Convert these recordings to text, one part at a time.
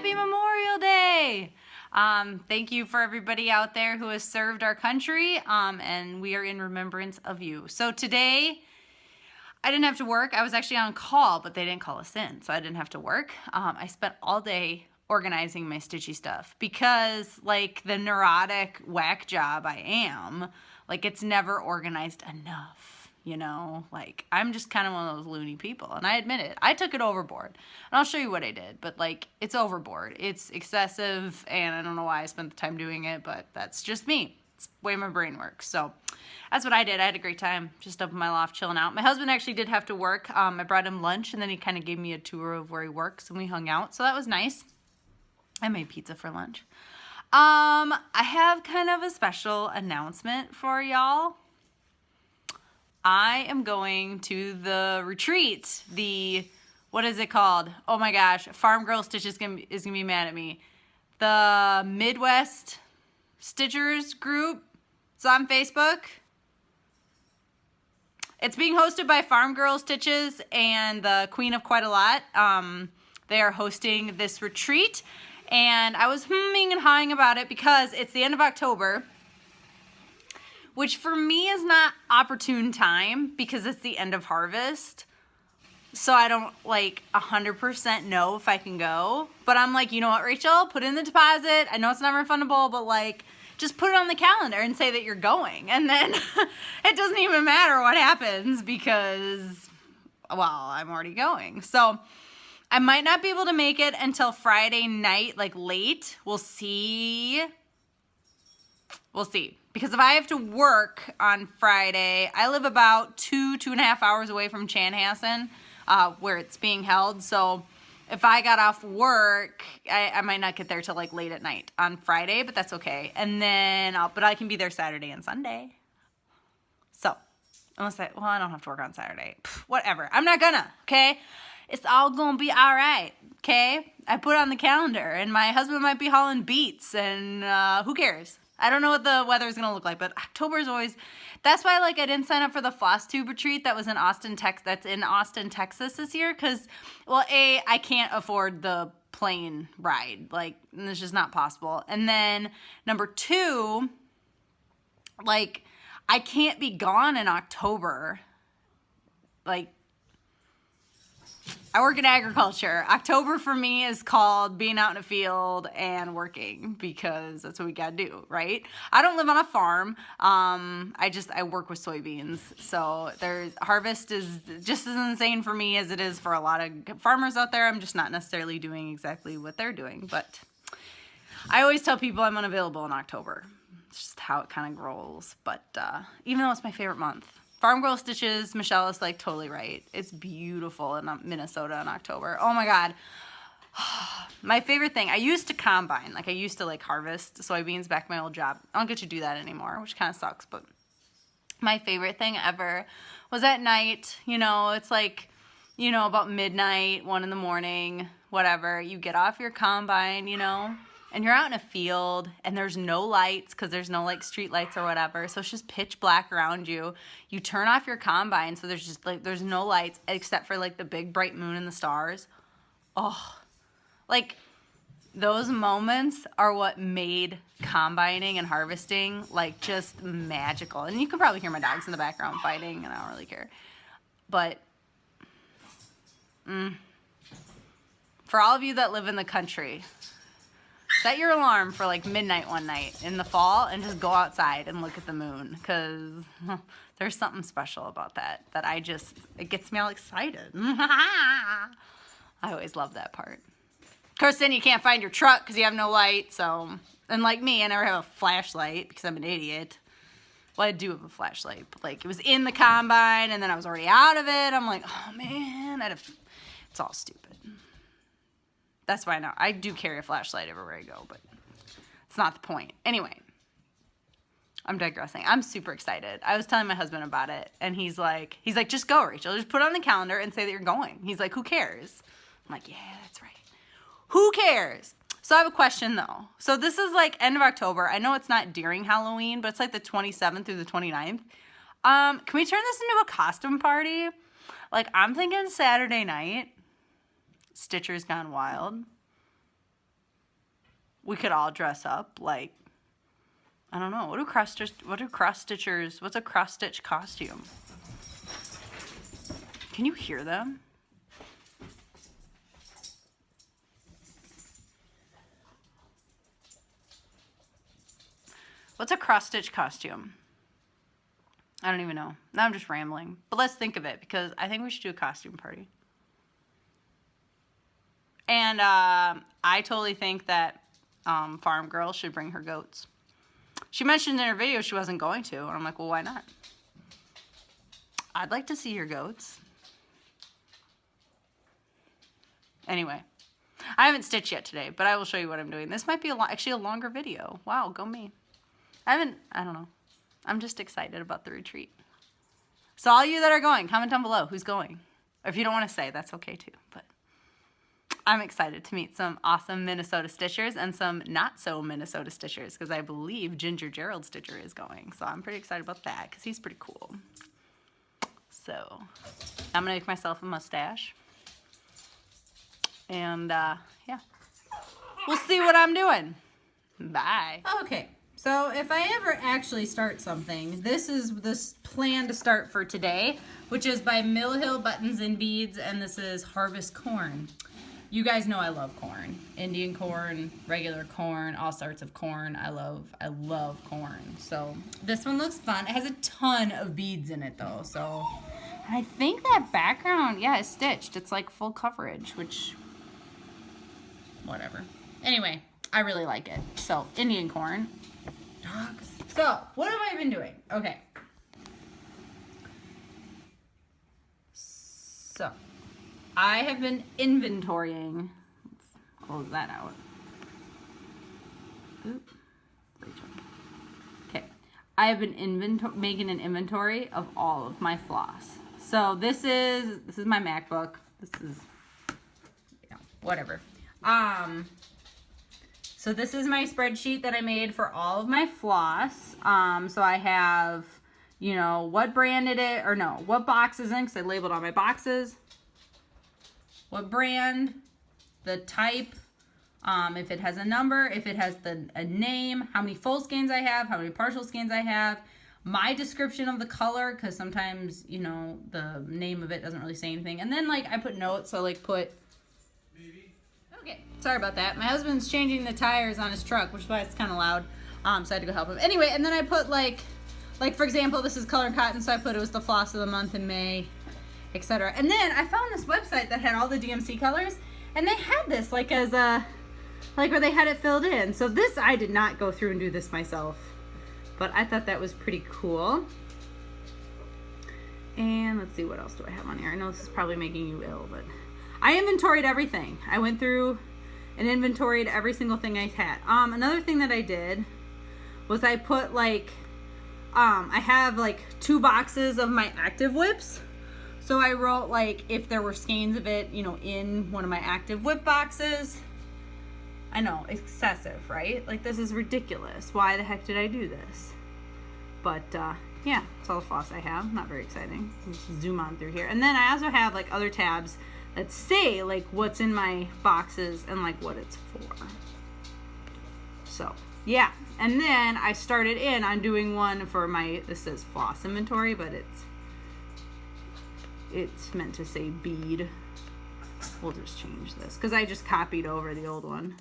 Happy Memorial Day! Thank you for everybody out there who has served our country, and we are in remembrance of you. So today, I didn't have to work. I was actually on call, but they didn't call us in, so I didn't have to work. I spent all day organizing my stitchy stuff because, like, the neurotic whack job I am, like, it's never organized enough. You know, like, I'm just kind of one of those loony people, and I admit it. I took it overboard, and I'll show you what I did, but, like, it's overboard. It's excessive, and I don't know why I spent the time doing it, but that's just me. It's the way my brain works, so that's what I did. I had a great time just up in my loft chilling out. My husband actually did have to work. I brought him lunch, and then he kind of gave me a tour of where he works, and we hung out, so that was nice. I made pizza for lunch. I have kind of a special announcement for y'all. I am going to the retreat, what is it called? Oh my gosh, Farm Girl Stitch is gonna be mad at me. The Midwest Stitchers group. It's on Facebook. It's being hosted by Farm Girl Stitches and the Queen of Quite a Lot. They are hosting this retreat, and I was humming and hawing about it because it's the end of October, which for me is not opportune time because it's the end of harvest. So I don't like 100% know if I can go. But I'm like, you know what, Rachel? Put in the deposit. I know it's not refundable, but like, just put it on the calendar and say that you're going. And then it doesn't even matter what happens because, well, I'm already going. So I might not be able to make it until Friday night, like late. We'll see. We'll see. Because if I have to work on Friday, I live about 2.5 hours away from Chanhassen, where it's being held. So if I got off work, I might not get there till like late at night on Friday, but that's okay. And then, but I can be there Saturday and Sunday. So, unless I don't have to work on Saturday. Whatever. I'm not gonna, okay? It's all gonna be all right, okay? I put it on the calendar, and my husband might be hauling beets, and who cares? I don't know what the weather is going to look like, but October is always, that's why, like, I didn't sign up for the floss tube retreat that was in Austin, Texas this year, because, well, I can't afford the plane ride, like, it's just not possible, and then, number two, like, I can't be gone in October, like, I work in agriculture. October for me is called being out in a field and working because that's what we gotta do, right? I don't live on a farm. I work with soybeans. So harvest is just as insane for me as it is for a lot of farmers out there. I'm just not necessarily doing exactly what they're doing, but I always tell people I'm unavailable in October. It's just how it kind of rolls. But even though it's my favorite month. Farm Girl Stitches, Michelle is like totally right. It's beautiful in Minnesota in October. Oh my God. My favorite thing, I used to combine, like I used to like harvest soybeans back at my old job. I don't get to do that anymore, which kind of sucks, but my favorite thing ever was at night, you know, it's like, you know, about midnight, 1 a.m, whatever, you get off your combine, you know, and you're out in a field and there's no lights because there's no like street lights or whatever. So it's just pitch black around you. You turn off your combine. So there's just like, there's no lights except for like the big bright moon and the stars. Oh, like those moments are what made combining and harvesting like just magical. And you can probably hear my dogs in the background fighting and I don't really care. But for all of you that live in the country, set your alarm for like midnight one night in the fall and just go outside and look at the moon because there's something special about that it gets me all excited. I always love that part. Of course, then you can't find your truck because you have no light. So, and like me, I never have a flashlight because I'm an idiot. Well, I do have a flashlight, but like it was in the combine and then I was already out of it. I'm like, oh man, it's all stupid. That's why I do carry a flashlight everywhere I go, but it's not the point. Anyway, I'm digressing. I'm super excited. I was telling my husband about it, and he's like, just go, Rachel. Just put it on the calendar and say that you're going. He's like, who cares? I'm like, yeah, that's right. Who cares? So I have a question, though. So this is like end of October. I know it's not during Halloween, but it's like the 27th through the 29th. Can we turn this into a costume party? Like, I'm thinking Saturday night. Stitchers Gone Wild. we could all dress up like, I don't know, what's a cross stitch costume? Can you hear them? What's a cross stitch costume? I don't even know. Now I'm just rambling. But let's think of it, because I think we should do a costume party. And I totally think that Farm Girl should bring her goats. She mentioned in her video she wasn't going to. And I'm like, well, why not? I'd like to see your goats. Anyway, I haven't stitched yet today, but I will show you what I'm doing. This might be actually a longer video. Wow, go me. I don't know. I'm just excited about the retreat. So all you that are going, comment down below who's going. Or if you don't want to say, that's okay too. But I'm excited to meet some awesome Minnesota Stitchers and some not so Minnesota Stitchers, because I believe Ginger Gerald Stitcher is going. So I'm pretty excited about that because he's pretty cool. So I'm going to make myself a mustache. And yeah, we'll see what I'm doing. Bye. Okay. So if I ever actually start something, this is this plan to start for today, which is by Mill Hill Buttons and Beads, and this is Harvest Corn. You guys know I love corn. Indian corn, regular corn, all sorts of corn. I love corn. So this one looks fun. It has a ton of beads in it though. So I think that background, yeah, is stitched. It's like full coverage, which, whatever. Anyway, I really like it. So Indian corn. Dogs. So, what have I been doing? Okay. So, I have been inventorying. Let's close that out. Oop. Okay. I have been making an inventory of all of my floss. So, this is my MacBook. This is, whatever. So this is my spreadsheet that I made for all of my floss. So I have, what brand it is, or no, what box is in, because I labeled all my boxes. What brand, the type, if it has a number, if it has a name, how many full skeins I have, how many partial skeins I have, my description of the color, because sometimes, the name of it doesn't really say anything. And then, I put notes, so put... Okay, sorry about that. My husband's changing the tires on his truck, which is why it's kind of loud. So I had to go help him. Anyway, and then I put like for example, this is Color Cotton, so I put it was the floss of the month in May, etc. And then I found this website that had all the DMC colors, and they had this as a, where they had it filled in. So this, I did not go through and do this myself, but I thought that was pretty cool. And let's see, what else do I have on here? I know this is probably making you ill, but I inventoried everything. I went through and inventoried every single thing I had. Another thing that I did was I put I have 2 boxes of my active whips. So I wrote if there were skeins of it, in one of my active whip boxes. I know, excessive, right? This is ridiculous. Why the heck did I do this? But yeah, it's all the floss I have. Not very exciting. Let's zoom on through here. And then I also have other tabs that say what's in my boxes and what it's for. So yeah, and then I started on doing one for this says floss inventory, but it's meant to say bead. We'll just change this because I just copied over the old one.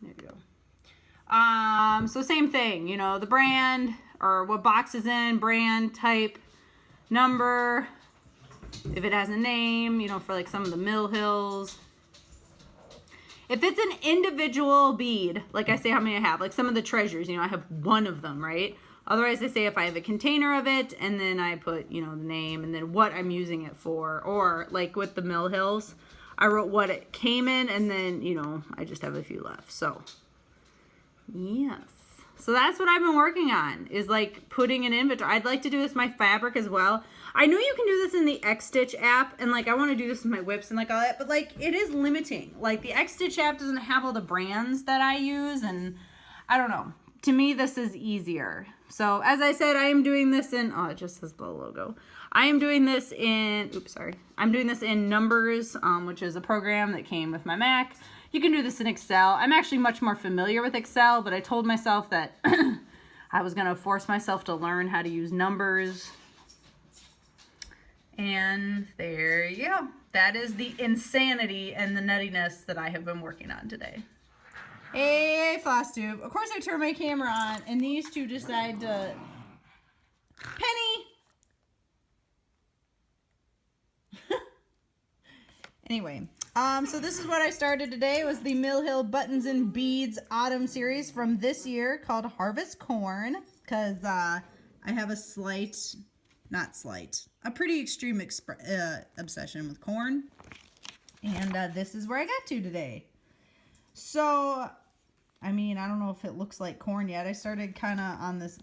There you go. So same thing, the brand or what box is in, brand, type, number, if it has a name, for some of the Mill Hills. If it's an individual bead, I say how many I have, some of the treasures, I have one of them, right? Otherwise, I say if I have a container of it, and then I put, the name, and then what I'm using it for. Or, with the Mill Hills, I wrote what it came in, and then, I just have a few left. So, yes. So that's what I've been working on, is putting an inventory. I'd like to do this with my fabric as well. I know you can do this in the X-Stitch app, and I want to do this with my whips and all that, but it is limiting. The X-Stitch app doesn't have all the brands that I use, and I don't know. To me, this is easier. So as I said, I am doing this in, oh, it just says the logo. I am doing this in, oops, sorry. I'm doing this in Numbers, which is a program that came with my Mac. You can do this in Excel. I'm actually much more familiar with Excel, but I told myself that I was going to force myself to learn how to use numbers. And there you go. That is the insanity and the nuttiness that I have been working on today. Hey, floss tube. Of course I turn my camera on and these two decide to... Penny! Anyway, so this is what I started today. It was the Mill Hill Buttons and Beads Autumn series from this year called Harvest Corn. Because I have a pretty extreme obsession with corn. And this is where I got to today. So, I mean, I don't know if it looks like corn yet. I started kind of on this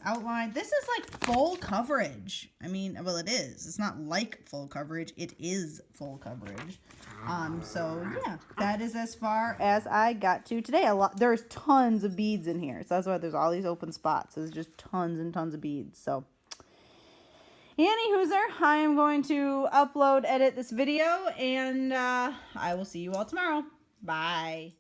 outline. This is like full coverage. I mean, well, it is. It's not like full coverage. It is full coverage. So yeah, that is as far as I got to today. There's tons of beads in here. So that's why there's all these open spots. There's just tons and tons of beads. So anywhooser, I am going to edit this video, and I will see you all tomorrow. Bye.